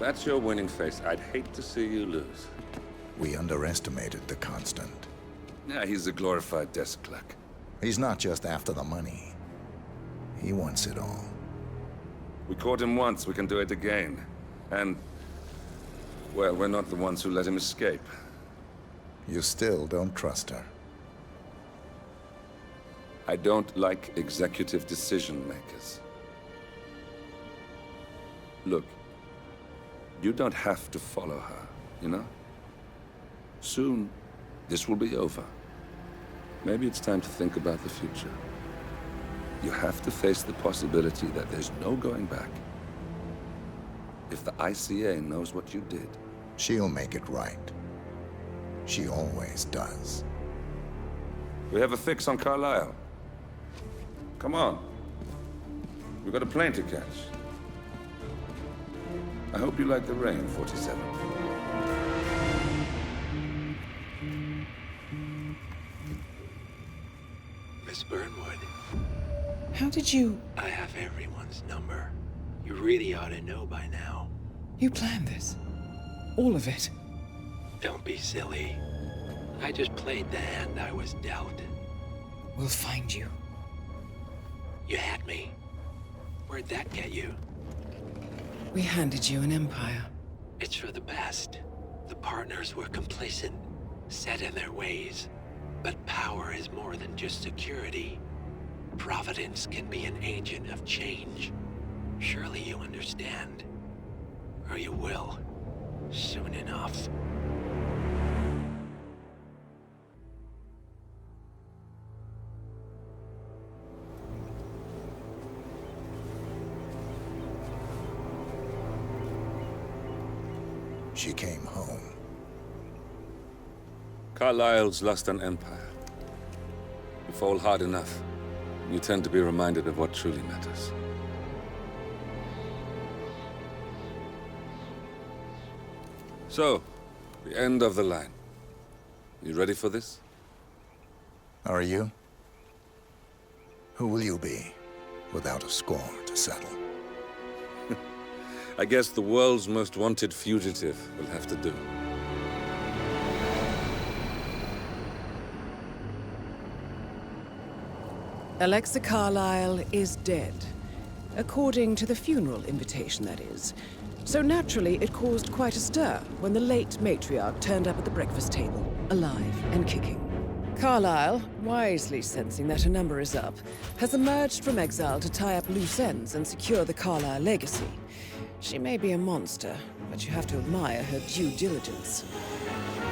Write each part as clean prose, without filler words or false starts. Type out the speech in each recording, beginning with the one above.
that's your winning face, I'd hate to see you lose. We underestimated the Constant. Yeah, he's a glorified desk clerk. He's not just after the money. He wants it all. We caught him once, we can do it again. And, well, we're not the ones who let him escape. You still don't trust her. I don't like executive decision makers. Look, you don't have to follow her, you know? Soon, this will be over. Maybe it's time to think about the future. You have to face the possibility that there's no going back. If the ICA knows what you did... She'll make it right. She always does. We have a fix on Carlisle. Come on. We've got a plane to catch. I hope you like the rain, 47. Miss Burnwood. How did you... I have everyone's number. You really ought to know by now. You planned this? All of it? Don't be silly. I just played the hand I was dealt. We'll find you. You had me. Where'd that get you? We handed you an empire. It's for the best. The partners were complacent, set in their ways. But power is more than just security. Providence can be an agent of change. Surely you understand. Or you will. Soon enough. She came home. Carlisle's lost an empire. You fall hard enough, you tend to be reminded of what truly matters. So, the end of the line. You ready for this? Are you? Who will you be, without a score to settle? I guess the world's most wanted fugitive will have to do. Alexa Carlisle is dead. According to the funeral invitation, that is. So naturally, it caused quite a stir when the late matriarch turned up at the breakfast table, alive and kicking. Carlisle, wisely sensing that her number is up, has emerged from exile to tie up loose ends and secure the Carlisle legacy. She may be a monster, but you have to admire her due diligence.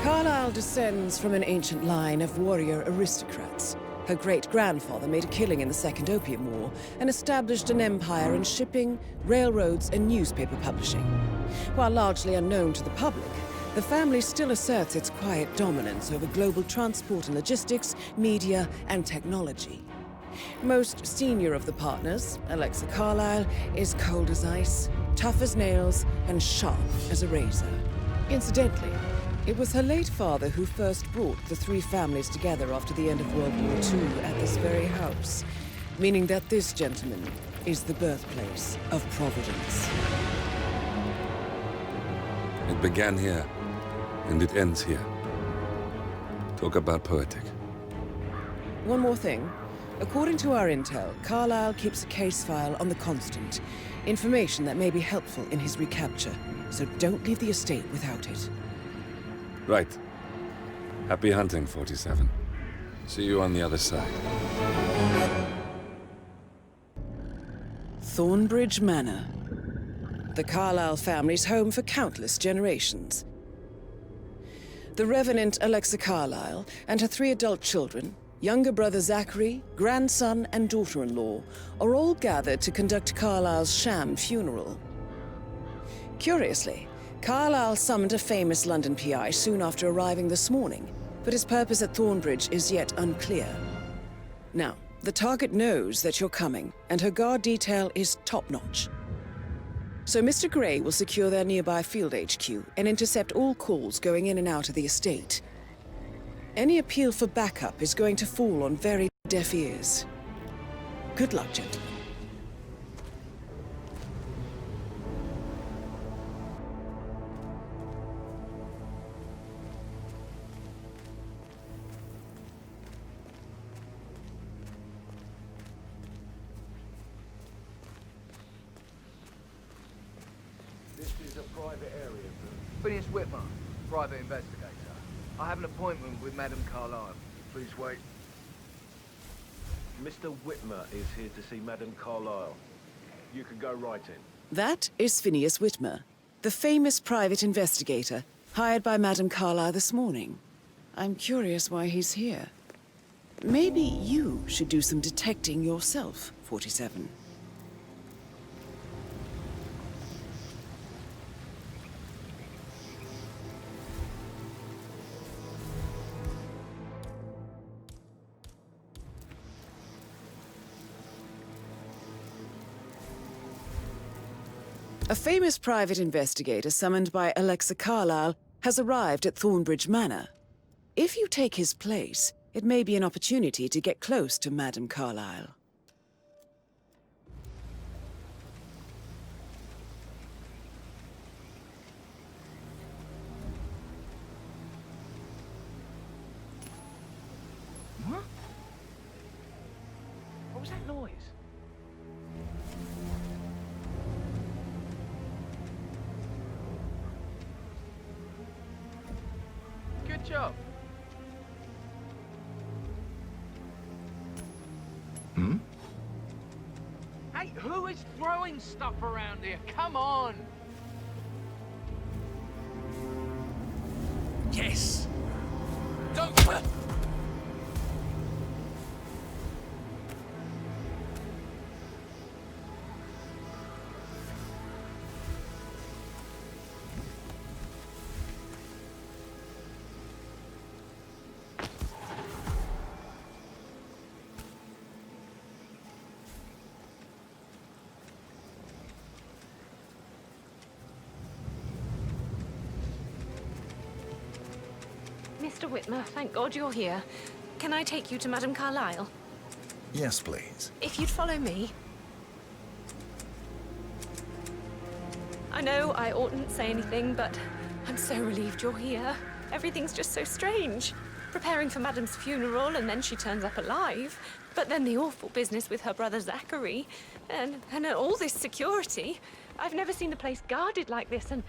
Carlisle descends from an ancient line of warrior aristocrats. Her great-grandfather made a killing in the Second Opium War and established an empire in shipping, railroads, and newspaper publishing. While largely unknown to the public, the family still asserts its quiet dominance over global transport and logistics, media, and technology. Most senior of the partners, Alexa Carlisle, is cold as ice, tough as nails, and sharp as a razor. Incidentally, it was her late father who first brought the three families together after the end of World War II at this very house, meaning that this gentleman is the birthplace of Providence. It began here, and it ends here. Talk about poetic. One more thing. According to our intel, Carlisle keeps a case file on the Constant. Information that may be helpful in his recapture, so don't leave the estate without it. Right. Happy hunting, 47. See you on the other side. Thornbridge Manor. The Carlisle family's home for countless generations. The Revenant Alexa Carlisle and her 3 adult children, younger brother Zachary, grandson, and daughter-in-law, are all gathered to conduct Carlisle's sham funeral. Curiously, Carlisle summoned a famous London PI soon after arriving this morning, but his purpose at Thornbridge is yet unclear. Now, the target knows that you're coming, and her guard detail is top-notch. So Mr. Gray will secure their nearby field HQ and intercept all calls going in and out of the estate. Any appeal for backup is going to fall on very deaf ears. Good luck, gentlemen. private area, sir. Phineas Whitmer, private investigator. I have an appointment with Madame Carlyle. Please wait. Mr. Whitmer is here to see Madame Carlyle. You can go right in. That is Phineas Whitmer, the famous private investigator hired by Madame Carlyle this morning. I'm curious why he's here. Maybe you should do some detecting yourself, 47. A famous private investigator summoned by Alexa Carlyle has arrived at Thornbridge Manor. If you take his place, it may be an opportunity to get close to Madame Carlyle. What? What was that noise? Good job. Hey, who is throwing stuff around here? Come on! Yes! Don't... Mr. Whitmer, thank God you're here. Can I take you to Madame Carlyle? Yes, please. If you'd follow me. I know I oughtn't say anything, but I'm so relieved you're here. Everything's just so strange. Preparing for Madame's funeral, and then she turns up alive. But then the awful business with her brother Zachary, and all this security. I've never seen the place guarded like this, and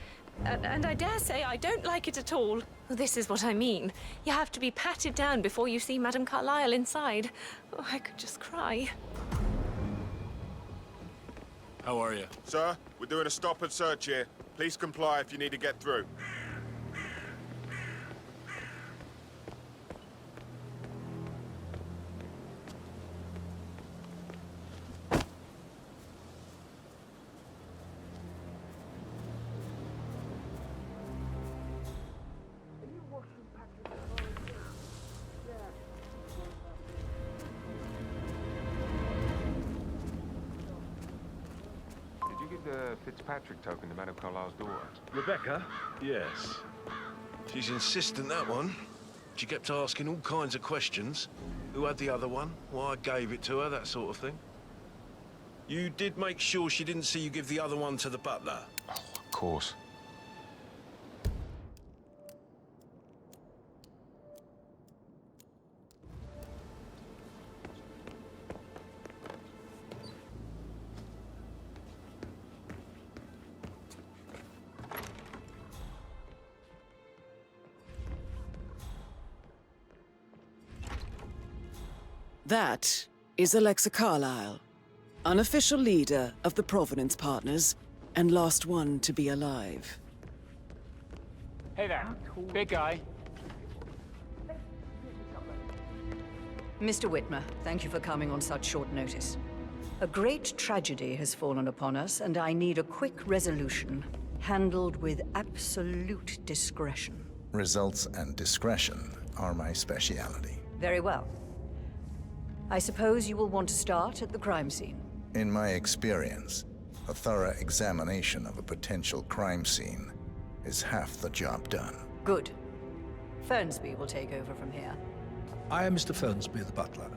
I dare say I don't like it at all. This is what I mean. You have to be patted down before you see Madame Carlyle inside. Oh, I could just cry. How are you? Sir, we're doing a stop and search here. Please comply if you need to get through. The Fitzpatrick token to Madame Carlyle's daughter. Rebecca? Yes. She's insistent, that one. She kept asking all kinds of questions. Who had the other one? Why I gave it to her, that sort of thing. You did make sure she didn't see you give the other one to the butler? Oh, of course. That is Alexa Carlyle, unofficial leader of the Providence Partners, and last one to be alive. Hey there, big guy. Mr. Whitmer, thank you for coming on such short notice. A great tragedy has fallen upon us, and I need a quick resolution, handled with absolute discretion. Results and discretion are my speciality. Very well. I suppose you will want to start at the crime scene. In my experience, a thorough examination of a potential crime scene is half the job done. Good. Fernsby will take over from here. I am Mr. Fernsby, the butler.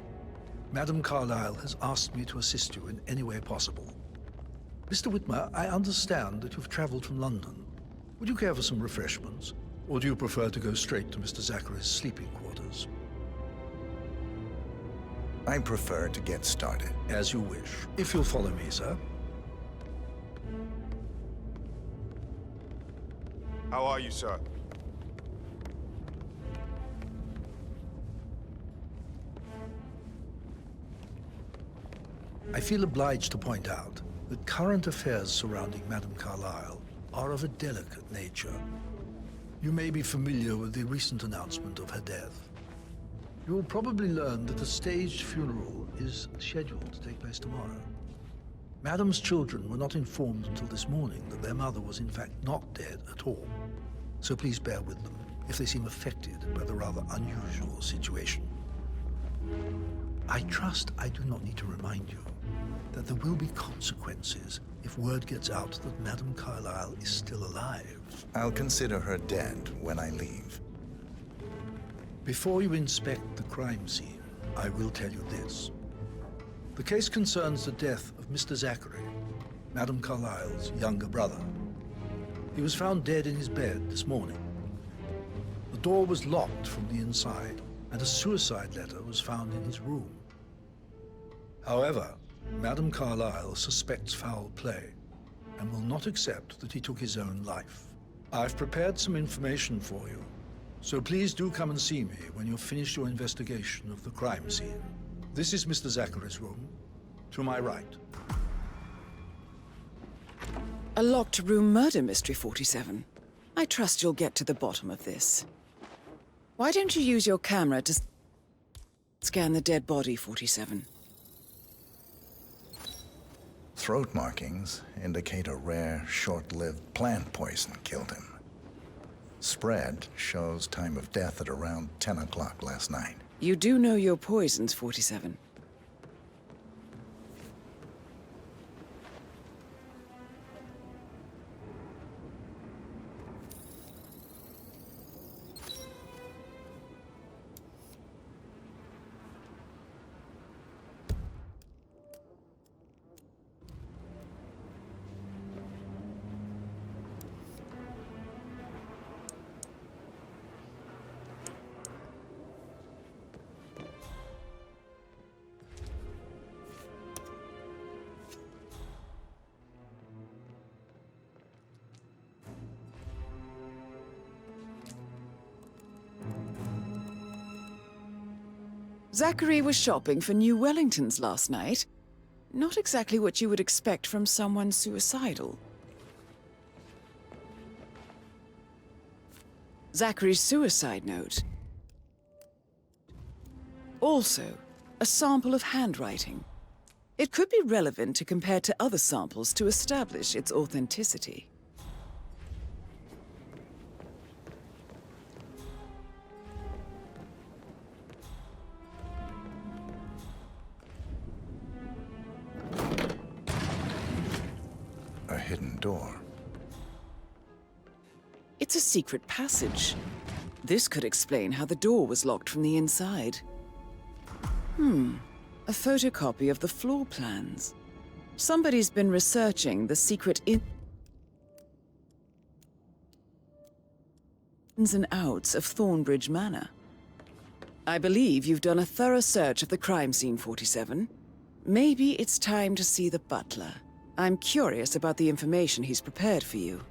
Madame Carlyle has asked me to assist you in any way possible. Mr. Whitmer, I understand that you've traveled from London. Would you care for some refreshments? Or do you prefer to go straight to Mr. Zachary's sleeping quarters? I prefer to get started. As you wish. If you'll follow me, sir. How are you, sir? I feel obliged to point out that current affairs surrounding Madame Carlyle are of a delicate nature. You may be familiar with the recent announcement of her death. You will probably learn that a staged funeral is scheduled to take place tomorrow. Madame's children were not informed until this morning that their mother was in fact not dead at all. So please bear with them if they seem affected by the rather unusual situation. I trust I do not need to remind you that there will be consequences if word gets out that Madame Carlyle is still alive. I'll consider her dead when I leave. Before you inspect the crime scene, I will tell you this. The case concerns the death of Mr. Zachary, Madame Carlyle's younger brother. He was found dead in his bed this morning. The door was locked from the inside, and a suicide letter was found in his room. However, Madame Carlyle suspects foul play and will not accept that he took his own life. I've prepared some information for you, so please do come and see me when you've finished your investigation of the crime scene. This is Mr. Zachary's room, to my right. A locked room murder mystery, 47. I trust you'll get to the bottom of this. Why don't you use your camera to scan the dead body, 47? Throat markings indicate a rare, short-lived plant poison killed him. Spread shows time of death at around 10 o'clock last night. You do know your poisons, 47. Zachary was shopping for new Wellingtons last night. Not exactly what you would expect from someone suicidal. Zachary's suicide note. Also, a sample of handwriting. It could be relevant to compare to other samples to establish its authenticity. A hidden door. It's a secret passage. This could explain how the door was locked from the inside. A photocopy of the floor plans. Somebody's been researching the secret ins and outs of Thornbridge Manor. I believe you've done a thorough search of the crime scene, 47. Maybe it's time to see the butler. I'm curious about the information he's prepared for you.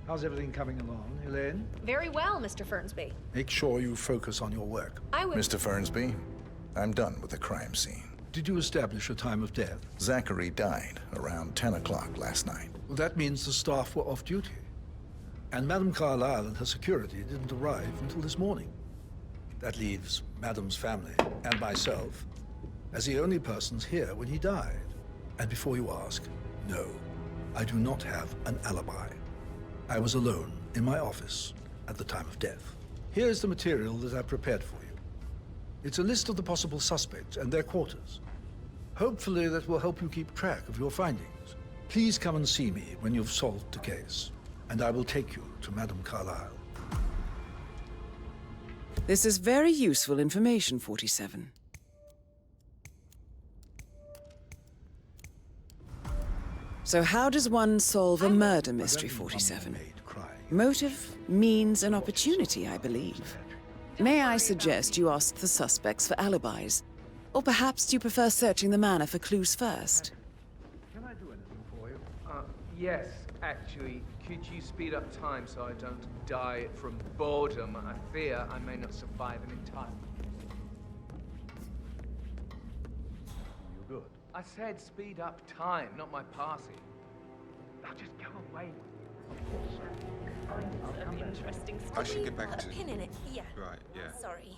How's everything coming along, Elaine? Very well, Mr. Fernsby. Make sure you focus on your work. I will. Mr. Fernsby, I'm done with the crime scene. Did you establish a time of death? Zachary died around 10 o'clock last night. Well, that means the staff were off duty. And Madame Carlyle and her security didn't arrive until this morning. That leaves Madame's family and myself as the only persons here when he died. And before you ask, no, I do not have an alibi. I was alone in my office at the time of death. Here's the material that I prepared for you. It's a list of the possible suspects and their quarters. Hopefully that will help you keep track of your findings. Please come and see me when you've solved the case, and I will take you to Madame Carlyle. This is very useful information, 47. So how does one solve a murder mystery, 47? Motive, means, and opportunity, I believe. May I suggest you ask the suspects for alibis? Or perhaps you prefer searching the manor for clues first? Can I do anything for you? Yes, actually. Could you speed up time so I don't die from boredom? I fear I may not survive an entire... You're good. I said speed up time, not my party. Now just go away. Interesting. I should get back to... A pin in it. Yeah. Right, yeah. Sorry.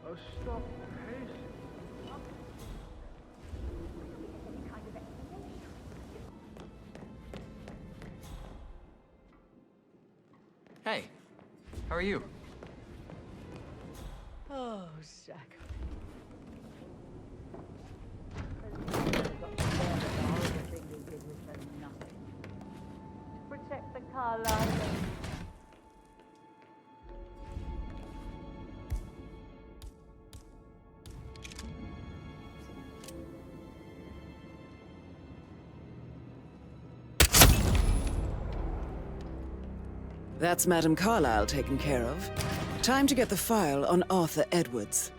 Oh, stop. Hey, how are you? Oh, Zach. Protect the Carlisle. That's Madame Carlyle taken care of. Time to get the file on Arthur Edwards.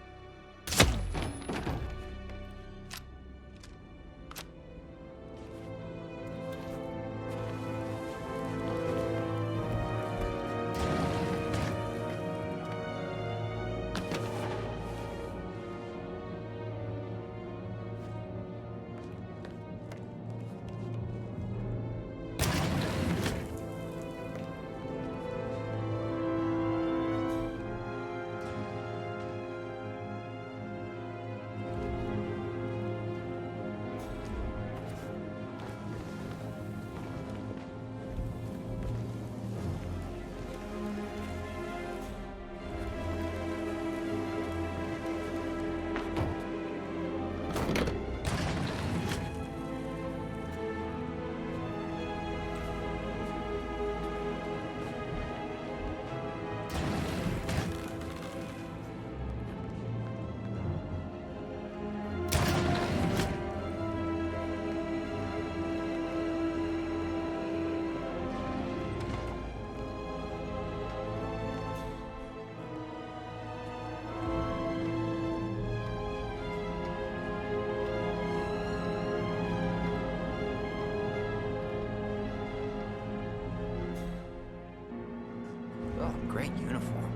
Oh, great uniform.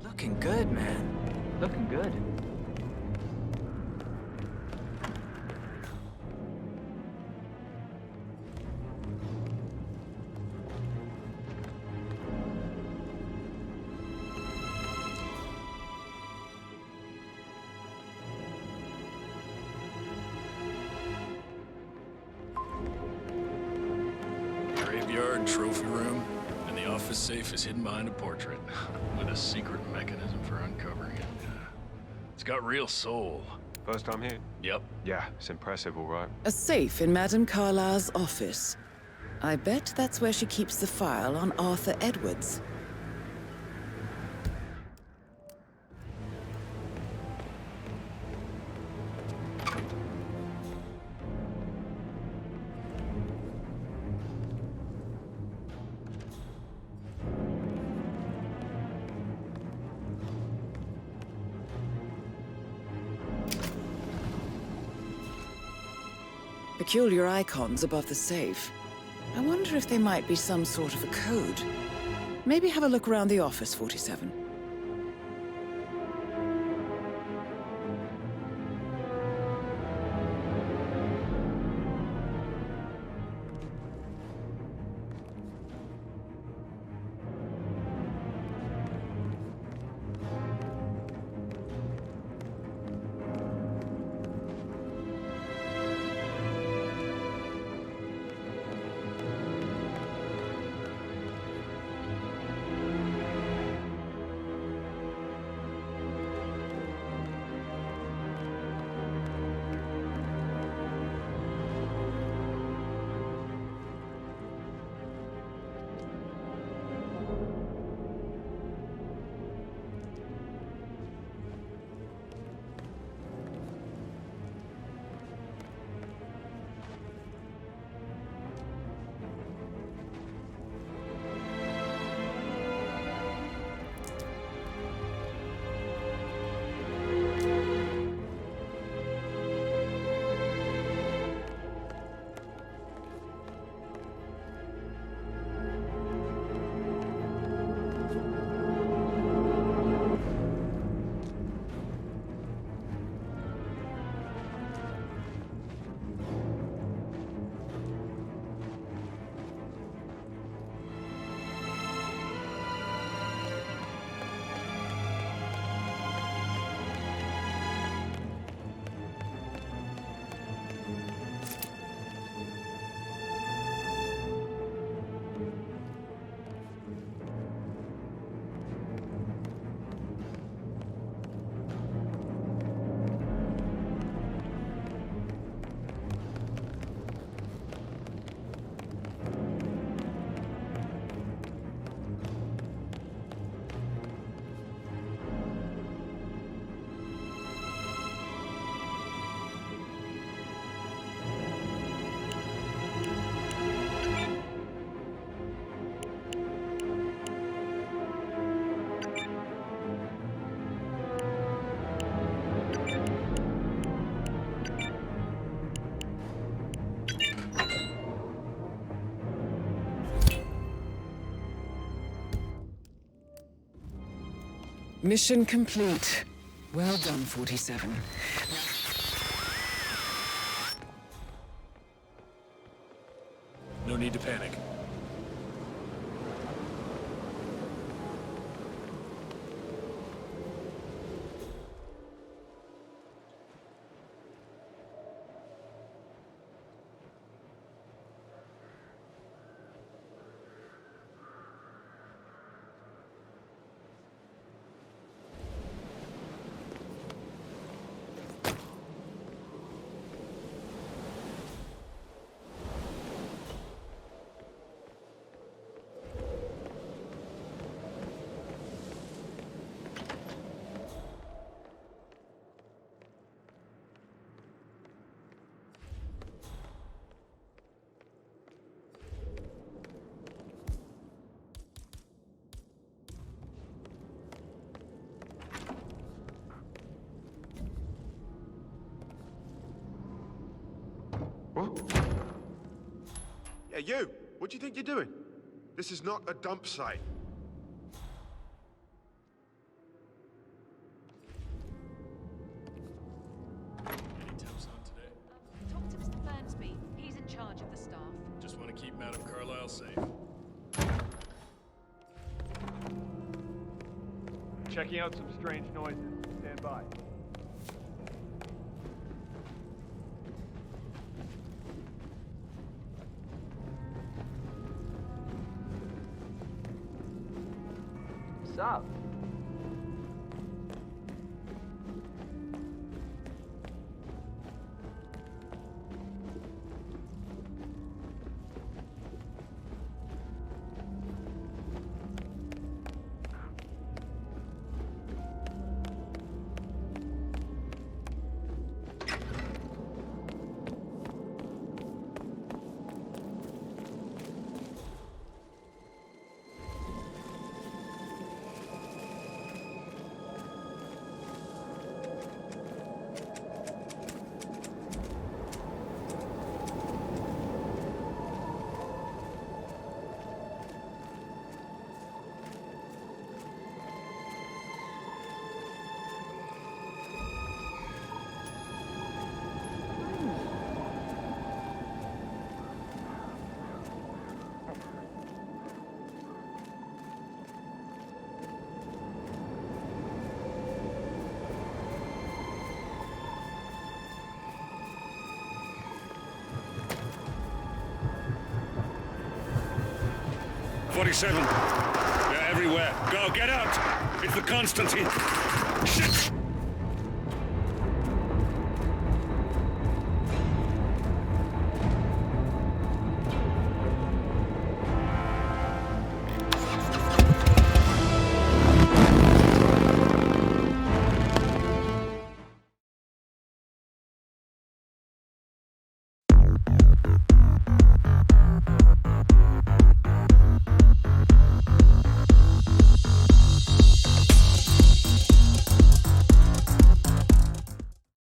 Looking good, man. Looking good. Graveyard trophy room. The office safe is hidden behind a portrait, with a secret mechanism for uncovering it. It's got real soul. First time here? Yep. Yeah, it's impressive, all right. A safe in Madame Carlyle's office. I bet that's where she keeps the file on Arthur Edwards. Peculiar icons above the safe. I wonder if they might be some sort of a code. Maybe have a look around the office, 47. Mission complete. Well done, 47. No need to panic. Yeah, you! What do you think you're doing? This is not a dump site. Any tips on today? Talk to Mr. Fernsby. He's in charge of the staff. Just want to keep Madame Carlyle safe. Checking out some strange noises. Stand by. What's up? They're everywhere. Go, get out! It's the Constantine. Shit!